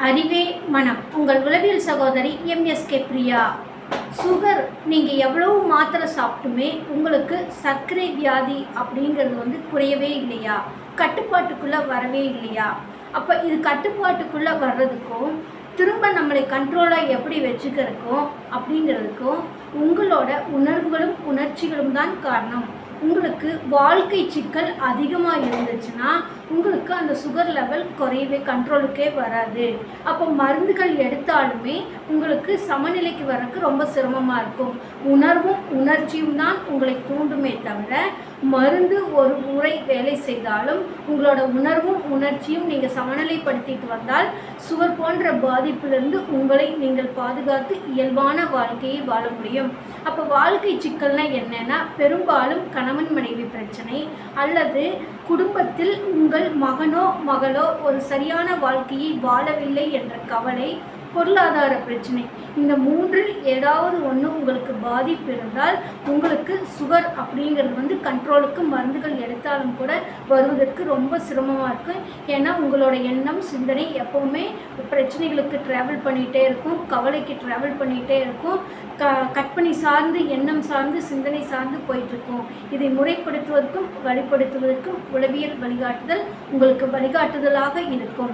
அறிவே மனம். உங்கள் உளவியல் சகோதரி எம்எஸ்கே பிரியா. சுகர் நீங்கள் எவ்வளவு மாத்திரை சாப்பிட்டுமே உங்களுக்கு சர்க்கரை வியாதி அப்படிங்கிறது குறையவே இல்லையா? கட்டுப்பாட்டுக்குள்ளே வரவே இல்லையா? அப்போ இது கட்டுப்பாட்டுக்குள்ளே வர்றதுக்கும் திரும்ப நம்மளை கண்ட்ரோலாக எப்படி வச்சுக்கிறதுக்கும் அப்படிங்கிறதுக்கும் உங்களோட உணர்வுகளும் உணர்ச்சிகளும் தான் காரணம். உங்களுக்கு வாழ்க்கை சிக்கல் அதிகமாக இருந்துச்சுன்னா உங்களுக்கு அந்த சுகர் லெவல் குறையவே கண்ட்ரோலுக்கே வராது. அப்போ மருந்துகள் எடுத்தாலுமே உங்களுக்கு சமநிலைக்கு வரக்கு ரொம்ப சிரமமாக இருக்கும். உணர்வும் உணர்ச்சியும் தான் உங்களை தூண்டுமே தவிர மருந்து ஒரு முறை வேலை செய்தாலும் உங்களோட உணர்வும் உணர்ச்சியும் நீங்கள் சமநிலைப்படுத்திட்டு வந்தால் சுகர் போன்ற பாதிப்பிலிருந்து உங்களை நீங்கள் பாதுகாத்து இயல்பான வாழ்க்கையை வாழ முடியும். அப்போ வாழ்க்கை சிக்கல்னா என்னன்னா பெரும்பாலும் கணவன் மனைவி பிரச்சனை அல்லது குடும்பத்தில் உங்கள் மகனோ மகளோ ஒரு சரியான வாழ்க்கையை வாழவில்லை என்ற கவலை, பொருளாதார பிரச்சனை. இந்த மூன்றில் ஏதாவது ஒன்று உங்களுக்கு பாதிப்பு இருந்தால் உங்களுக்கு சுகர் அப்படிங்கிறது கண்ட்ரோலுக்கு மருந்துகள் எடுத்தாலும் கூட வருவதற்கு ரொம்ப சிரமமாக இருக்கும். ஏன்னா உங்களோட எண்ணம் சிந்தனை எப்போவுமே பிரச்சனைகளுக்கு ட்ராவல் பண்ணிகிட்டே இருக்கும், கவலைக்கு ட்ராவல் பண்ணிகிட்டே இருக்கும், கற்பனை சார்ந்து எண்ணம் சார்ந்து சிந்தனை சார்ந்து போயிட்டுருக்கும். இதை முறைப்படுத்துவதற்கும் வழிப்படுத்துவதற்கும் உளவியல் வழிகாட்டுதல் உங்களுக்கு வழிகாட்டுதலாக இருக்கும்.